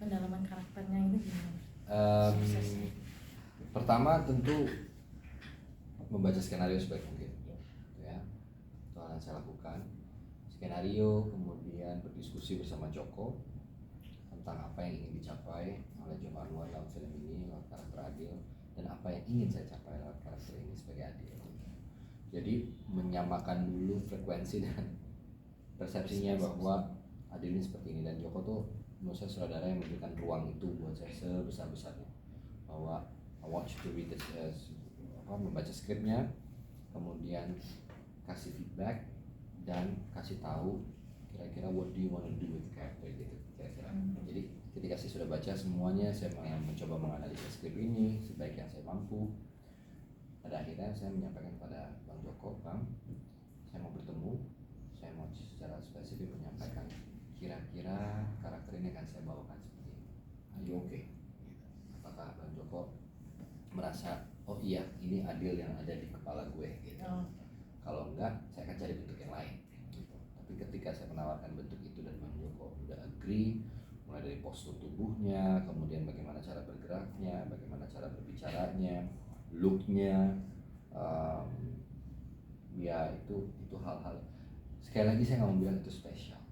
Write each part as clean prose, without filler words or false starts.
pendalaman karakternya itu gimana? Suksesnya. Pertama tentu membaca skenario sebaik mungkin, ya. Itu hal yang saya lakukan. Skenario, kemudian berdiskusi bersama Joko tentang apa yang ingin dicapai oleh Joko Anwar dalam film ini lewat karakter Adil, dan apa yang ingin saya capai lewat karakter ini sebagai Adil. Jadi menyamakan dulu frekuensi dan persepsinya bahwa Adil ini seperti ini, dan Joko tuh menurut saya saudara yang memberikan ruang itu buat saya sebesar-besarnya, bahwa I want you to read this, membaca skripnya, kemudian kasih feedback dan kasih tahu kira-kira what do you want to do with the character gitu kira-kira. Jadi ketika saya sudah baca semuanya, saya mencoba menganalisa skrip ini sebaik yang saya mampu. Pada akhirnya saya menyampaikan kepada Bang Joko, Bang, saya mau bertemu, saya mau secara spesifik menyampaikan kira-kira karakter ini akan saya bawakan seperti ini. Are you okay? Apakah Bang Joko merasa, oh iya ini Adil yang ada di kepala gue gitu. Kalau enggak, saya akan cari bentuk yang lain gitu. Tapi ketika saya menawarkan bentuk itu dan Bang Joko udah agree, mulai dari postur tubuhnya, kemudian bagaimana cara bergeraknya, bagaimana cara berbicaranya, looknya, ya itu hal-hal, sekali lagi saya nggak mau bilang itu spesial,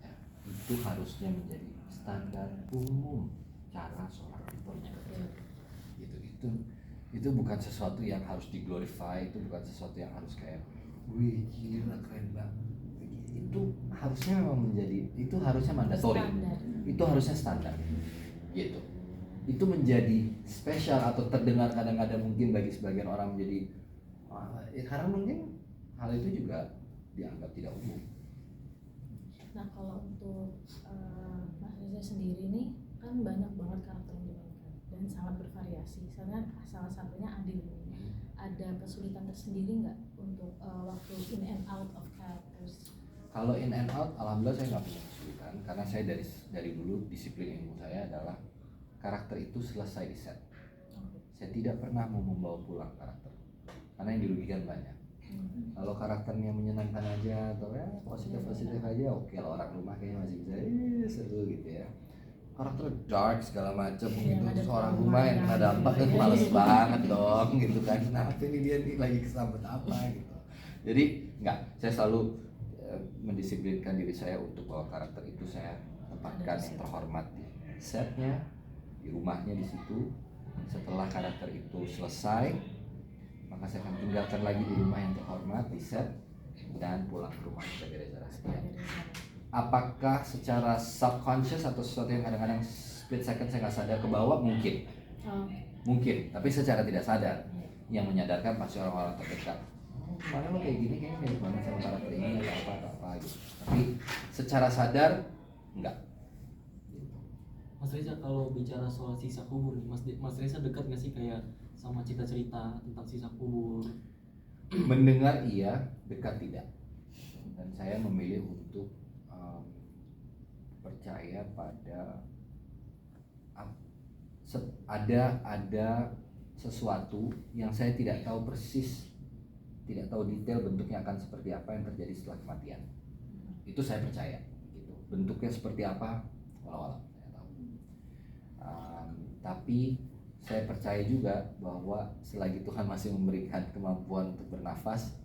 ya, itu harusnya menjadi standar umum cara seorang aktor bekerja. Itu bukan sesuatu yang harus diglorify, itu bukan sesuatu yang harus kayak wih gila keren banget. Itu harusnya memang menjadi, itu harusnya mandatory, itu harusnya standar gitu. Itu menjadi spesial atau terdengar kadang-kadang mungkin bagi sebagian orang menjadi karena mungkin hal itu juga dianggap tidak umum. Nah kalau untuk Mas Reza sendiri nih kan banyak banget karakter yang dimainkan dan sangat bervariasi. Salah satunya Adil ini. Ada kesulitan tersendiri nggak untuk waktu in and out of characters? Kalau in and out, alhamdulillah saya nggak punya kesulitan karena saya dari dulu disiplin ilmu saya adalah karakter itu selesai di set. Saya tidak pernah mau membawa pulang karakter karena yang dirugikan banyak. Kalau karakternya menyenangkan aja atau ya positif aja, oke lah, orang rumah kayaknya masih bisa seru gitu ya. Karakter dark segala macam gitu, seorang rumah yang kena dampak kan males banget dong gitu kan. Kenapa ini dia nih lagi kesambet apa gitu. Jadi enggak, saya selalu mendisiplinkan diri saya untuk bahwa karakter itu saya tempatkan yang terhormat di setnya, di rumahnya di situ. Setelah karakter itu selesai, maka saya akan tinggalkan lagi di rumah yang terhormat di set dan pulang ke rumah sebagai Reza Rastian. Apakah secara subconscious atau sesuatu yang kadang-kadang split second saya nggak sadar ke bawah? Mungkin, tapi secara tidak sadar. Yang menyadarkan pasti orang-orang terdekat. Mana lo kayak gini kayaknya mirip banget sama karakter ini atau apa gitu. Tapi secara sadar enggak. Mas Reza, kalau bicara soal sisa kubur, Mas Reza dekat nggak sih kayak sama cerita-cerita tentang sisa kubur? Mendengar iya, dekat tidak. Dan saya memilih untuk percaya pada ada sesuatu yang saya tidak tahu persis, tidak tahu detail bentuknya akan seperti apa yang terjadi setelah kematian. Itu saya percaya gitu. Bentuknya seperti apa, walau saya tahu. Tapi saya percaya juga bahwa selagi Tuhan masih memberikan kemampuan untuk bernafas,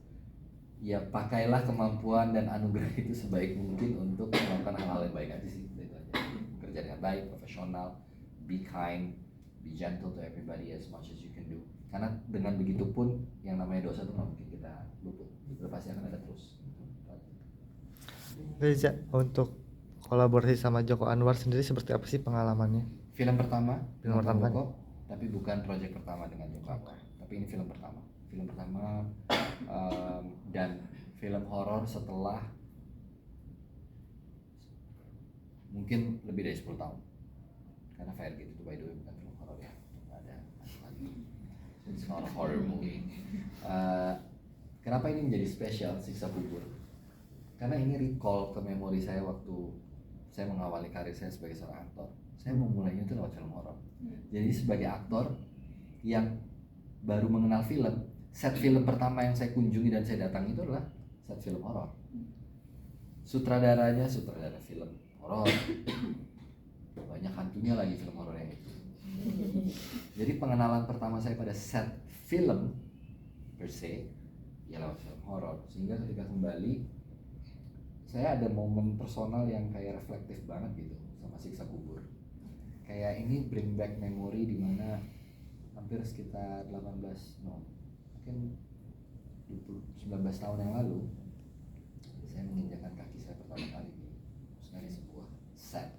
ya pakailah kemampuan dan anugerah itu sebaik mungkin untuk melakukan hal-hal yang baik aja sih. Itu aja. Bekerja dengan baik, profesional, be kind, be gentle to everybody as much as you can do. Karena dengan begitu pun yang namanya dosa itu nggak mungkin kita luput, itu pasti akan ada terus. Reza, untuk kolaborasi sama Joko Anwar sendiri seperti apa sih pengalamannya? Film pertama Joko, tapi bukan proyek pertama dengan Joko Anwar. Tapi ini film pertama dan film horor setelah mungkin lebih dari 10 tahun. Karena Fire Gate itu by the way bukan film horor ya, ada lagi. It's not a horror movie. Kenapa ini menjadi spesial Siksa Kubur? Karena ini recall ke memori saya waktu saya mengawali karir saya sebagai seorang aktor. Saya memulainya itu lewat film horor. Jadi sebagai aktor yang baru mengenal film, set film pertama yang saya kunjungi dan saya datangi itu adalah set film horor. Sutradaranya sutradara film horor. Banyak punya lagi film horor yang itu. Jadi pengenalan pertama saya pada set film per se ya lewat film horor, sehingga ketika kembali saya ada momen personal yang kayak reflektif banget gitu sama Siksa Kubur. Kayak ini bring back memory di mana hampir sekitar 19 tahun yang lalu saya menginjakkan kaki saya pertama kali di sebuah set,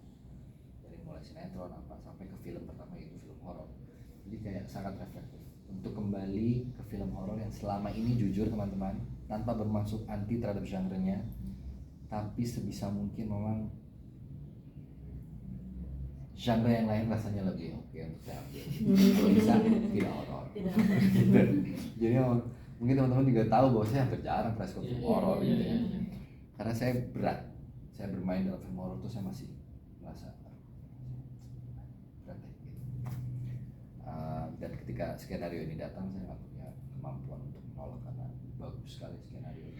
dari mulai sinetron apa sampai ke film pertama itu film horor. Jadi kayak sangat reflektif untuk kembali ke film horor yang selama ini jujur teman-teman tanpa bermaksud anti terhadap genre-nya, tapi sebisa mungkin memang genre yang lain rasanya lebih oke untuk saya ambil. Kalau bisa tidak horor. Tidak. Gitu. Jadi mungkin teman-teman juga tahu bahwa saya hampir jarang press film horor gitu ya. Karena saya berat. Saya bermain dalam film horor tuh saya masih merasa berat gitu. Dan ketika skenario ini datang saya nggak punya kemampuan untuk menolak karena bagus sekali skenario.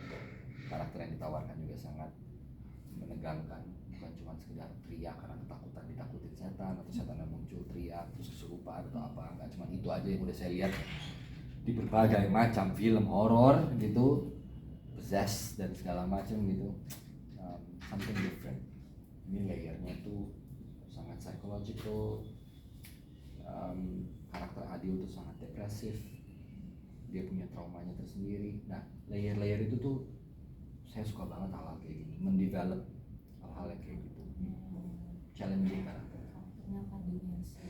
Karakter yang ditawarkan juga sangat menegangkan, bukan cuma sekedar teriak karena ketakutan ditakutin setan atau setan yang muncul teriak terus kesurupan atau apa, nggak cuma itu aja yang udah saya lihat di berbagai macam film horor gitu, possessed dan segala macam gitu. Something different. Ini layernya tuh sangat psychological. Karakter Adil tuh sangat depresif, dia punya traumanya tersendiri. Nah layer-layer itu tuh saya suka banget hal-hal kayak gini, mendevelop hal-hal yang kayak gitu, challenging karakter. Karakternya apa dimensi?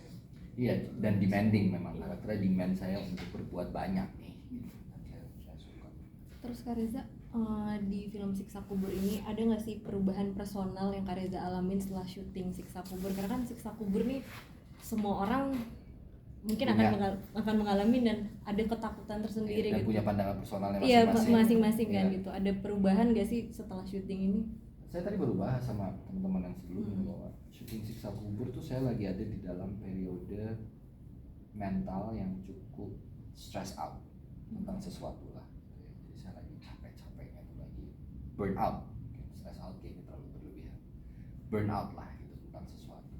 Iya, dan demanding memang karakternya demand saya untuk berbuat banyak nih. Saya suka. Terus Kak Reza, di film Siksa Kubur ini ada nggak sih perubahan personal yang Kak Reza alamin setelah syuting Siksa Kubur? Karena kan Siksa Kubur nih semua orang mungkin akan mengalami dan ada ketakutan tersendiri Dan gitu. punya pandangan personalnya Iya, masing-masing. masing-masing kan Iya. gitu. Ada perubahan nggak sih setelah syuting ini? Saya tadi baru bahas sama teman-teman yang sebelumnya bahwa syuting Siksa Kubur tuh saya lagi ada di dalam periode mental yang cukup stress out tentang sesuatu lah. Jadi saya lagi capek-capeknya tuh, lagi burn out. Stress out kayaknya terlalu berlebihan. Burn out lah gitu tentang sesuatu.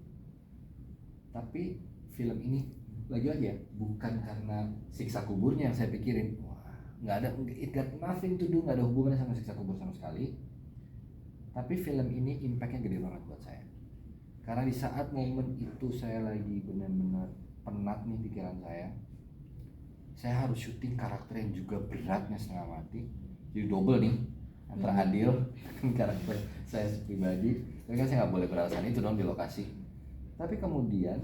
Tapi film ini lagi-lagi ya bukan karena Siksa Kuburnya yang saya pikirin. Wah, nggak ada, it got nothing to do, nggak ada hubungannya sama Siksa Kubur sama sekali. Tapi film ini impactnya gede banget buat saya. Karena di saat momen itu saya lagi benar-benar penat nih pikiran saya harus syuting karakter yang juga beratnya setengah mati. Jadi double nih antara Adil dan karakter saya pribadi. Tapi kan saya nggak boleh beralasan itu dong di lokasi. Tapi kemudian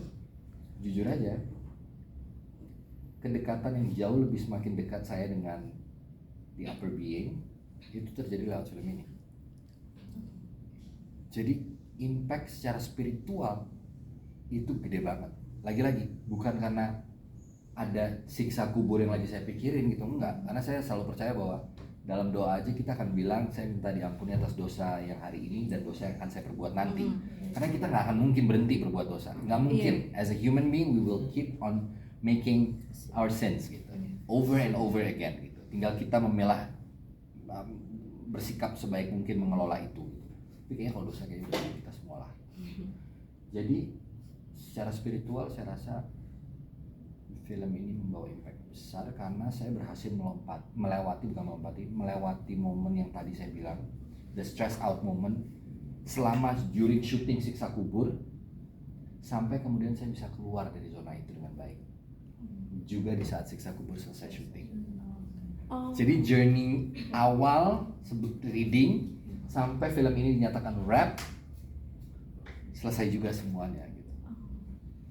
jujur aja, kedekatan yang jauh lebih semakin dekat saya dengan the upper being itu terjadi lewat film ini. Jadi impact secara spiritual itu gede banget. Lagi-lagi bukan karena ada siksa kubur yang lagi saya pikirin gitu, enggak. Karena saya selalu percaya bahwa dalam doa aja kita akan bilang saya minta diampuni atas dosa yang hari ini dan dosa yang akan saya perbuat nanti. Karena kita nggak akan mungkin berhenti berbuat dosa, nggak mungkin. As a human being we will keep on making our sins gitu, over and over again gitu. Tinggal kita memilah, bersikap sebaik mungkin mengelola itu. Tapi kayaknya kalau dosa kayaknya udah kita semua lah. Jadi secara spiritual saya rasa film ini membawa impact besar karena saya berhasil melewati momen yang tadi saya bilang, the stress out moment selama during shooting Siksa Kubur, sampai kemudian saya bisa keluar dari zona itu dengan baik. Juga di saat Siksa Kubur selesai syuting. Jadi journey awal sebut reading sampai film ini dinyatakan wrap, selesai juga semuanya gitu.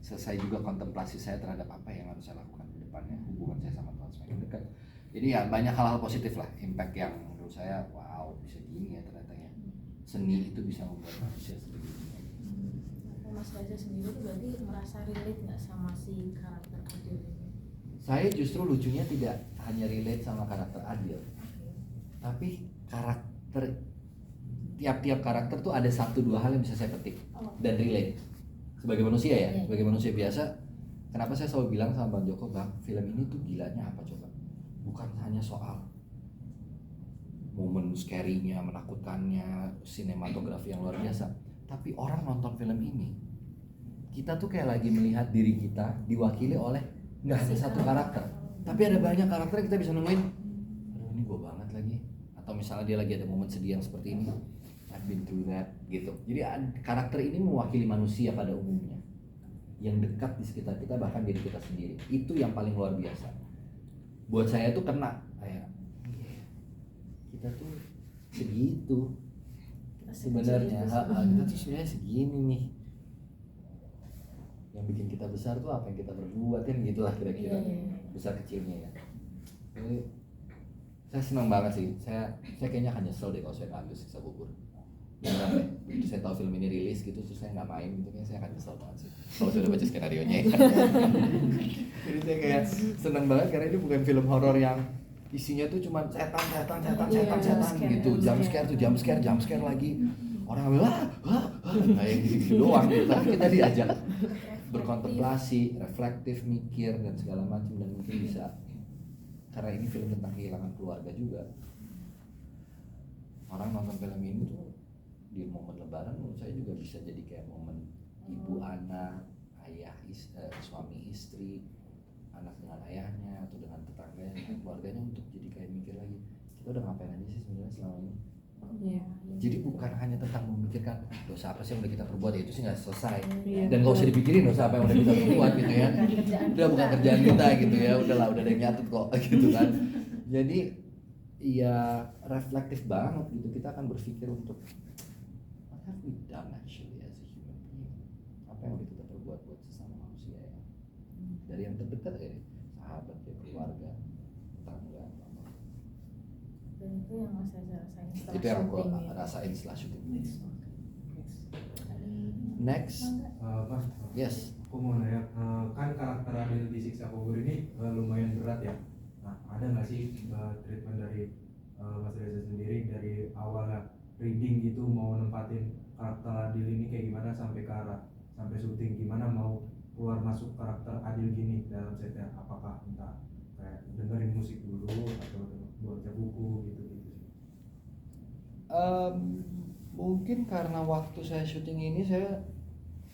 Selesai juga kontemplasi saya terhadap apa yang harus saya lakukan ke depannya, hubungan saya sama Tuhan semakin dekat. Jadi ya banyak hal-hal positif lah, impact yang menurut saya wow, bisa gini ya ternyata ya. Seni itu bisa membuat manusia seperti ini. Mas Reza sendiri tuh berarti merasa relate nggak sama si karakter Adil ini? Saya justru lucunya tidak hanya relate sama karakter Adil, tapi tiap-tiap karakter tuh ada 1-2 hal yang bisa saya petik dan relate. Sebagai manusia ya, sebagai manusia biasa, kenapa saya selalu bilang sama Bang Joko, Bang, film ini tuh gilanya apa coba? Bukan hanya soal momen scary-nya, menakutkannya, sinematografi yang luar biasa, tapi orang nonton film ini kita tuh kayak lagi melihat diri kita diwakili oleh nggak hanya satu karakter, tapi ada banyak karakter yang kita bisa nemuin. Aduh ini gue banget lagi. Atau misalnya dia lagi ada momen sedih yang seperti ini, I've been through that gitu. Jadi karakter ini mewakili manusia pada umumnya, yang dekat di sekitar kita, bahkan diri kita sendiri. Itu yang paling luar biasa. Buat saya tuh kena kayak kita tuh segitu sebenarnya, kita tuh sebenarnya segini nih. Yang bikin kita besar tuh apa yang kita berbuat kan, gitulah kira-kira. Besar kecilnya ya. Jadi saya senang banget sih. Saya kayaknya akan nyesel deh kalau saya nggak ambil Siksa Kubur. Beneran deh. Begitu saya tahu film ini rilis gitu, terus saya nggak main gitu, kayaknya saya akan nyesel banget sih. Kalau saya udah baca skenarionya. Jadi saya kayak senang banget karena ini bukan film horor yang isinya tuh cuma setan gitu. Jump scare lagi. Orang bilang kayak gitu doang gitu. Tapi kita diajak berkontemplasi, reflektif, mikir dan segala macam, dan mungkin bisa, karena ini film tentang kehilangan keluarga juga. Orang nonton film ini tuh di momen lebaran menurut saya juga bisa jadi kayak momen ibu anak, ayah suami istri, anak dengan ayahnya atau dengan tetangganya, dengan keluarganya, untuk jadi kayak mikir lagi kita udah ngapain aja sih sebenarnya selama ini. Jadi bukan hanya tentang memikirkan dosa apa sih yang udah kita perbuat, ya itu sih nggak selesai, dan nggak usah dipikirin dosa apa yang udah kita perbuat gitu ya, udah bukan kerjaan kita gitu ya, udahlah udah ada yang nyatet kok gitu kan. Jadi ya reflektif banget gitu, kita akan berpikir untuk what have we done actually as a human being, apa yang udah kita perbuat buat sesama manusia ya, dari yang terdekat ya, sahabat ya, keluarga, tetangga. Dan itu yang saya rasain setelah Itu yang aku syuting ya. rasain setelah syuting. Next, Mas, yes. aku mau nanya, kan karakter Adil di Siksa Kubur ini lumayan berat ya. Nah, ada nggak sih treatment dari Mas Reza sendiri dari awalnya reading gitu, mau nempatin karakter Adil ini kayak gimana sampai ke arah sampai syuting, gimana mau keluar masuk karakter Adil gini dalam setnya? Apakah entah kayak dengerin musik dulu atau baca buku gitu sih? Mungkin karena waktu saya syuting ini saya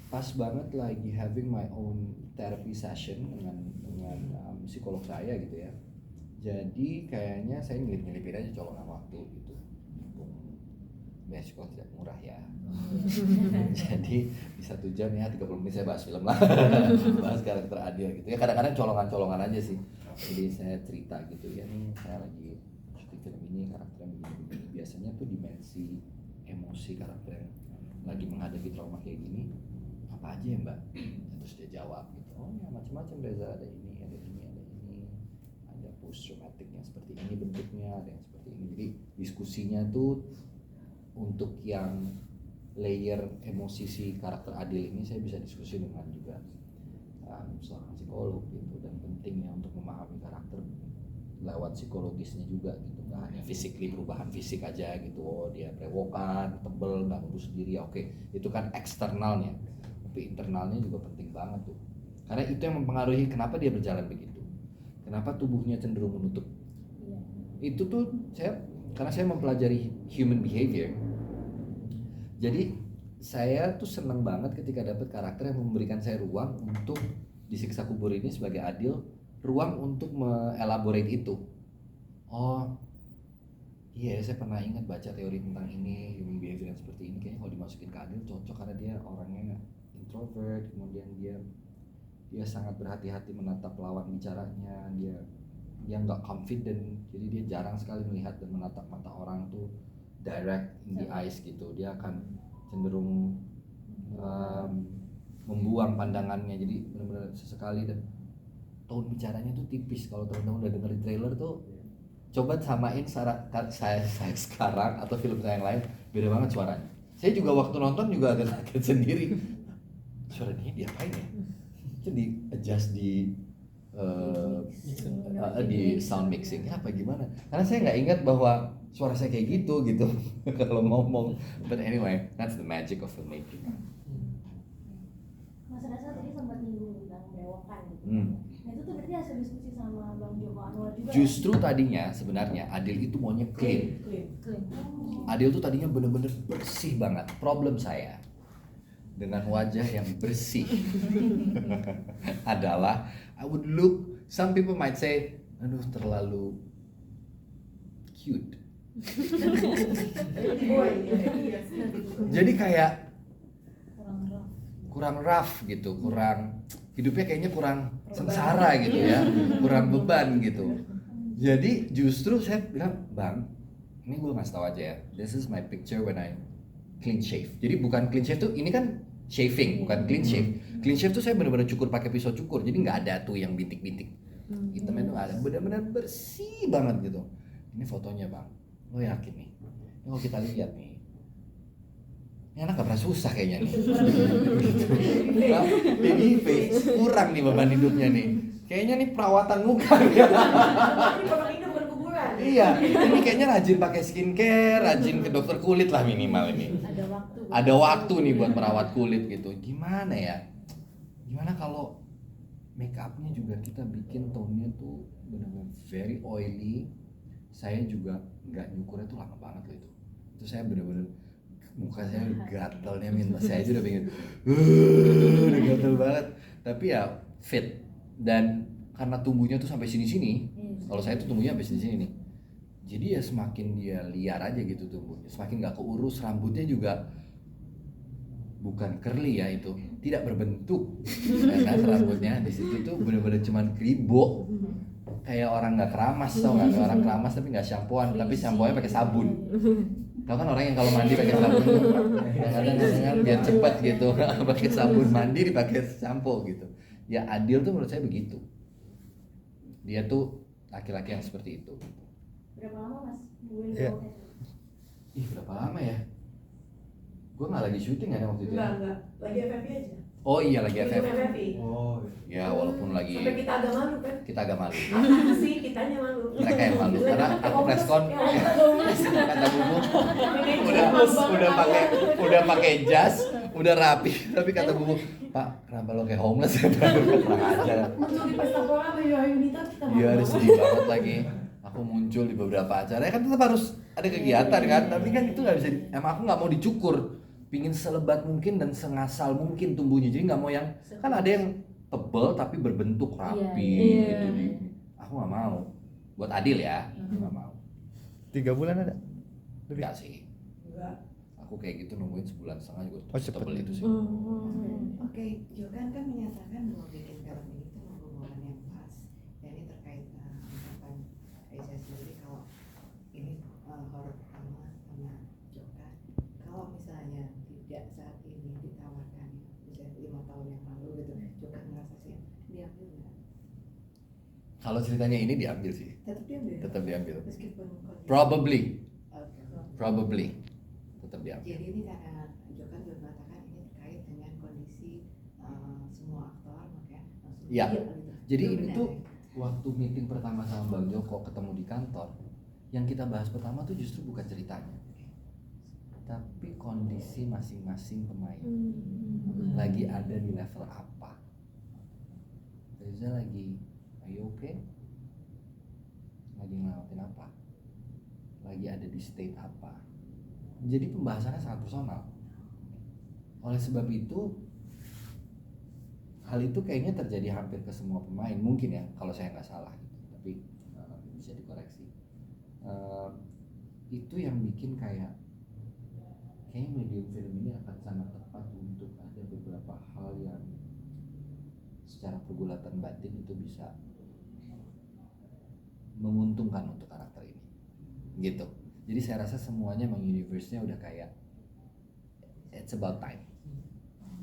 pas banget lagi having my own therapy session dengan psikolog saya gitu ya. Jadi kayaknya saya nyelip-nyelipin aja colongan waktu gitu. Beasiswa tidak murah ya. Jadi di 1 jam ya 30 menit saya bahas film lah. Bahas karakter Adil gitu ya. Kadang-kadang colongan-colongan aja sih. Jadi saya cerita gitu ya, nih saya lagi syuting film ini, karakternya begini. Biasanya tuh dimensi emosi karakter yang lagi menghadapi trauma kayak gini apa aja ya mbak? Terus dia jawab gitu, oh ya macam-macam Reza, ada ini, ada post traumatic yang seperti ini bentuknya, ada yang seperti ini. Jadi diskusinya tuh untuk yang layer emosi si karakter Adil ini saya bisa diskusi dengan juga seorang psikolog gitu, dan pentingnya untuk memahami karakter lewat psikologisnya juga gitu, nggak hanya physically perubahan fisik aja gitu, oh dia brewokan, tebel, nggak ngurus diri, oke, itu kan eksternalnya, tapi internalnya juga penting banget tuh, karena itu yang mempengaruhi kenapa dia berjalan begitu, kenapa tubuhnya cenderung menutup. Itu tuh karena saya mempelajari human behavior, jadi saya tuh seneng banget ketika dapat karakter yang memberikan saya ruang untuk di Siksa Kubur ini sebagai Adil, ruang untuk mengelaborate itu. Oh iya, saya pernah ingat baca teori tentang ini, human behavior yang seperti ini, kayaknya kalau dimasukin ke Adil cocok karena dia orangnya introvert, kemudian dia sangat berhati-hati menatap lawan bicaranya, dia nggak confident, jadi dia jarang sekali melihat dan menatap mata orang tuh direct in the eyes gitu, dia akan cenderung membuang pandangannya, jadi benar-benar sesekali, dan tone bicaranya tuh tipis. Kalau teman-teman udah dengerin trailer tuh coba samain saya sekarang atau film saya yang lain, beda banget suaranya. Saya juga waktu nonton juga agak kaget sendiri, suara dia diapain ya, itu di adjust di sound mixing apa gimana, karena saya nggak ingat bahwa suara saya kayak gitu kalau ngomong. But anyway, that's the magic of filmmaking. Mas Reza tadi sempat nyinggung tentang bewokan gitu. Nah itu tuh berarti hasil diskusi sama Bang Joko Anwar juga. Justru tadinya sebenarnya Adil itu maunya clean. Adil tuh tadinya bener-bener bersih banget. Problem saya, dengan wajah yang bersih adalah I would look, some people might say, aduh terlalu cute. Jadi kayak kurang rough gitu, kurang hidupnya kayaknya kurang sengsara gitu ya, kurang beban gitu. Jadi justru saya bilang, Bang, ini gue ngasih tau aja ya, this is my picture when I clean shave. Jadi bukan clean shave tuh, ini kan shaving, bukan clean shave. Clean shave tuh saya benar-benar cukur pakai pisau cukur, jadi nggak ada tuh yang bintik-bintik. Hitamnya tuh ada, benar-benar bersih banget gitu. Ini fotonya Bang, lo yakin nih? Ini kalau kita lihat nih, ini anak gak pernah susah kayaknya nih. Nah, baby face, kurang nih beban hidupnya nih. Kayaknya nih perawatan muka ya. Iya, ini kayaknya rajin pakai skincare, rajin ke dokter kulit lah minimal ini. Ada waktu nih buat merawat kulit gitu. Gimana ya? Gimana kalau make upnya juga kita bikin tone-nya tuh benar-benar very oily. Saya juga nggak nyukurnya tuh lama banget loh itu. Itu saya benar-benar muka saya gatalnya minta, saya aja udah pengen udah gatal banget, tapi ya fit. Dan karena tumbuhnya tuh sampai sini-sini, kalau saya tuh tumbuhnya sampai sini-sini nih, jadi ya semakin dia liar aja gitu tumbuhnya, semakin gak keurus. Rambutnya juga bukan curly ya, itu tidak berbentuk kan rambutnya di situ tuh bener-bener cuman kribo, kayak orang nggak keramas, tau nggak? Orang keramas tapi nggak shampooan, tapi shampoonya pakai sabun. Tahu kan orang yang kalau mandi pakai sabun tuh kadang-kadang biar cepet gitu pakai sabun mandi dipakai sampo gitu. Ya Adil tuh menurut saya begitu. Dia tuh laki-laki yang seperti itu. Berapa lama Mas? Nungguin Iya. Ih berapa lama ya? Gue nggak lagi syuting ada waktu itu. Enggak, lagi FFI aja. Oh iya lagi Lagi FF. FFI. Oh, Ya walaupun lagi Sampai kita agak malu kan? kita agak malu. Apa sih kitanya malu? Mereka yang malu karena aku preskon kata Bubu udah pakai jas, udah rapi, tapi kata Bubu, Pak, kenapa lo kayak homeless ya? Kurang ajar. Muncul di pesta pora Bayu Ayunita kita malu. Iya, ada sedih banget lagi. Aku muncul di beberapa acara, ya kan tetap harus ada kegiatan kan, tapi kan itu nggak bisa. Emang aku nggak mau dicukur, pingin selebat mungkin dan sengasal mungkin tumbuhnya. Jadi nggak mau yang, kan ada yang tebel tapi berbentuk rapi gitu nih. Aku nggak mau. Buat Adil ya, nggak mau. 3 bulan ada? Enggak sih. Enggak. Aku kayak gitu nungguin sebulan setengah juga Oh, cepet. tebel itu sih. Oke, Jokan kan menyatakan bahwa bikin film ini tuh nunggu momen yang pas. Dan ini terkait ucapan Reza sendiri kalau ini horor pertama sama Jokan. Kalau misalnya tidak saat ini ditawarkan, misalnya 5 tahun yang lalu gitu, Jokan merasa siap diambil nggak? Kalau ceritanya ini diambil sih, Tetap diambil. tetap diambil. Meskipun kondisi. Probably, Oke. probably tetap diambil. Jadi ini karena Jokan juga mengatakan ini terkait dengan kondisi semua aktor, makanya langsung Iya. gitu. Jadi Itu ini benar tuh ya? waktu meeting pertama sama Bang Joko ketemu di kantor, yang kita bahas pertama tuh justru bukan ceritanya, tapi kondisi masing-masing pemain. Lagi ada di level apa? Reza lagi, are you okay? Lagi ngelawatin apa? Lagi ada di state apa? Jadi pembahasannya sangat personal. Oleh sebab itu, hal itu kayaknya terjadi hampir ke semua pemain, mungkin ya kalau saya nggak salah gitu. Tapi bisa dikoreksi. Itu yang bikin kayaknya medium film ini akan sangat tepat untuk ada beberapa hal yang secara pergulatan batin itu bisa menguntungkan untuk karakter ini gitu. Jadi saya rasa semuanya emang universe-nya udah kayak it's about time.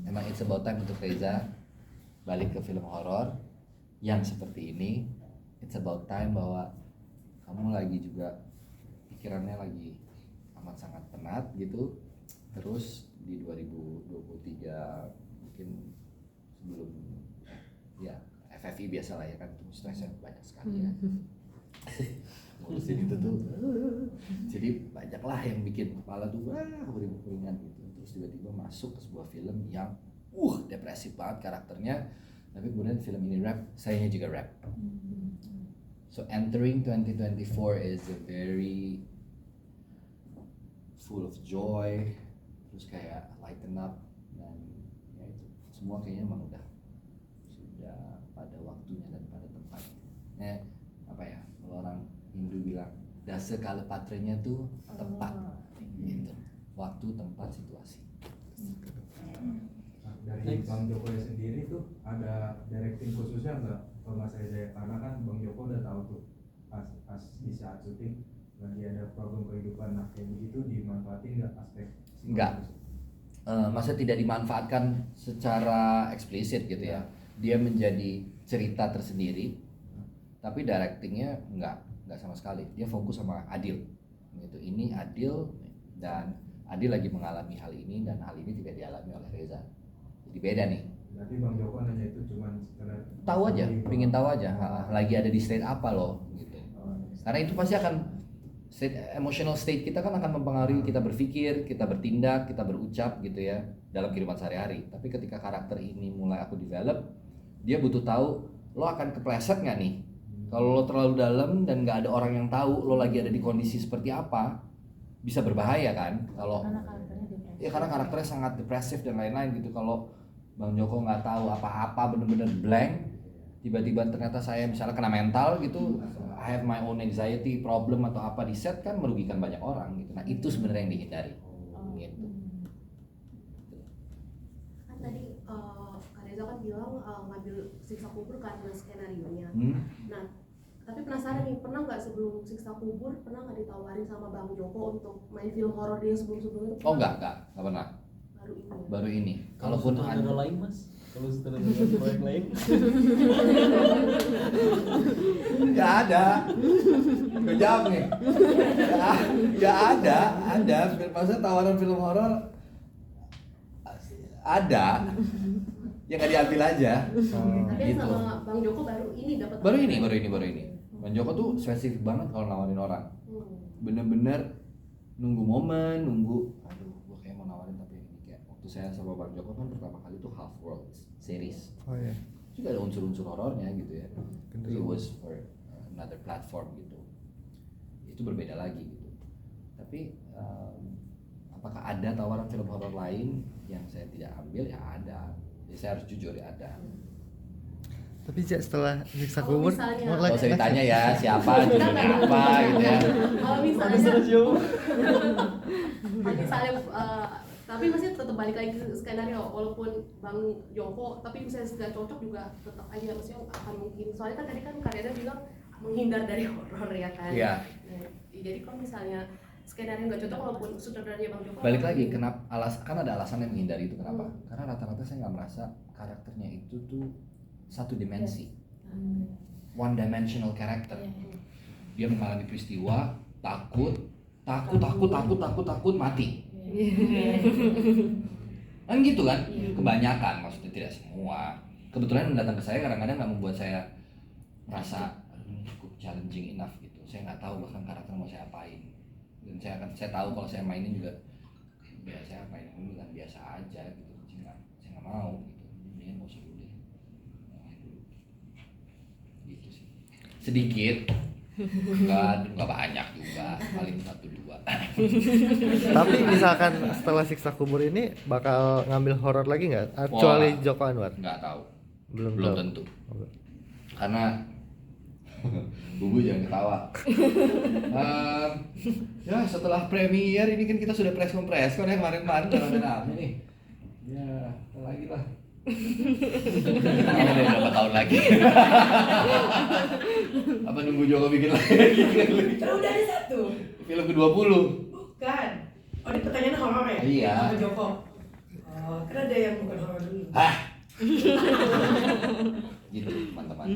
Emang it's about time untuk Reza balik ke film horor yang seperti ini. It's about time bahwa kamu lagi juga pikirannya lagi amat sangat penat gitu. Terus di 2023 mungkin sebelum ya FFI biasa lah ya kan, stresnya banyak sekali ya. Ngurusin itu tuh jadi banyaklah yang bikin kepala tuh beringat gitu. Terus tiba-tiba masuk ke sebuah film yang depresif banget karakternya, tapi kemudian film ini rap, sayanya juga rap. So entering 2024 is a very full of joy, terus kayak lighten up, dan semua kayaknya memang sudah pada waktunya dan pada tempatnya. Apa ya, kalau orang Hindu bilang dasa kala patranya tuh tepat, gitu. Waktu, tempat, situasi. Nah, dari Bang Joko sendiri tuh ada directing khususnya nggak ke Mas Reza ya? Karena kan Bang Joko udah tahu tuh pas di saat syuting lagi ada problem kehidupan, nah kayak begitu dimanfaatin nggak aspek Enggak. Masa tidak dimanfaatkan secara eksplisit gitu ya. Dia menjadi cerita tersendiri, tapi directingnya enggak sama sekali. Dia fokus sama Adil gitu. Ini Adil, dan Adil lagi mengalami hal ini, dan hal ini tidak dialami oleh Reza. Jadi beda nih. Berarti Bang Joko nanya itu cuman sekedar Tahu aja, pingin tahu aja lagi ada di state apa loh gitu. Karena itu pasti akan emotional state kita kan akan mempengaruhi kita berpikir, kita bertindak, kita berucap gitu ya dalam kehidupan sehari-hari. Tapi ketika karakter ini mulai aku develop, dia butuh tahu lo akan kepleset nggak nih. Kalau lo terlalu dalam dan nggak ada orang yang tahu lo lagi ada di kondisi seperti apa, bisa berbahaya kan. Kalau Karena karakternya depresi. ya karena karakternya sangat depresif dan lain-lain gitu. Kalau Bang Joko nggak tahu apa-apa, bener-bener blank, tiba-tiba ternyata saya misalnya kena mental gitu, I have my own anxiety problem atau apa di set, kan merugikan banyak orang gitu. Nah itu sebenarnya yang dihindari gitu. Kan tadi Kak Reza kan bilang ngambil Siksa Kubur karena skenarionya. Nah tapi penasaran nih, pernah nggak sebelum Siksa Kubur pernah nggak ditawarin sama Bang Joko untuk main film horor dia sebelum-sebelumnya? Oh enggak pernah. Baru ini. Ya? Baru ini. Kalau Kalaupun sutradara lain mas, kalau sutradara proyek lain, nggak ada. Gue jawab nih. Ya ada. Maksudnya tawaran film horor ada. Ya nggak diambil aja. Tapi Gitu. sama Bang Joko baru ini dapat. Baru ini. Bang Joko tuh spesifik banget kalau nawarin orang. Bener-bener nunggu momen, aduh gue kayak mau nawarin, tapi ini kayak waktu saya sama Bang Joko kan pertama kali tuh Half World series. Oh iya. Juga ada unsur-unsur horornya gitu ya. It was for another platform gitu. Itu berbeda lagi gitu. Tapi apakah ada tawaran film horor lain yang saya tidak ambil? Ya ada. Ya, saya harus jujur ya ada. Tapi setelah Siksa Kalau Kubur misalnya- mau Kalau lagi saya ditanya ya siapa, judulnya apa gitu ya. Kalau misalnya tapi masih tetap balik lagi ke skenario, walaupun Bang Joko tapi misalnya sudah cocok juga tetap aja maksudnya akan mungkin, soalnya kan tadi kan Kak Reza bilang menghindar dari horor ya kan. Iya. Nah, jadi kalau misalnya skenario nggak cocok walaupun sutradaranya Bang Joko Balik lagi, kenapa kan ada alasan yang menghindari itu, kenapa? Karena rata-rata saya nggak merasa karakternya itu tuh satu dimensi, one dimensional character. Dia mengalami peristiwa, takut, mati. Kan gitu kan? Kebanyakan, maksudnya tidak semua. Kebetulan yang datang ke saya kadang-kadang nggak membuat saya merasa ini cukup challenging enough gitu. Saya nggak tahu bahkan karakter mau saya apain. Dan saya tahu kalau saya mainin juga saya mainin dulu kan biasa aja gitu. Saya nggak mau gitu. Mendingan nggak usah dulu deh. Gitu sih. Sedikit. Nggak banyak juga, paling 1-2. Tapi misalkan setelah Siksa Kubur ini bakal ngambil horor lagi nggak? Kecuali Joko Anwar? Nggak tahu. Belum Belum tahu. tentu. Karena Bubu jangan ketawa. Ya setelah premier ini kan kita sudah press kon ya kemarin udah rame nih. Ya lagi lah. Ada berapa tahun lagi? Apa nunggu Joko bikin lagi? Terus udah ada satu. Film ke-20. Bukan. Oh, ini pertanyaan horor ya? Iya. Sama Joko. Oh, kan ada yang bukan horor dulu. Hah? Gitu teman-teman.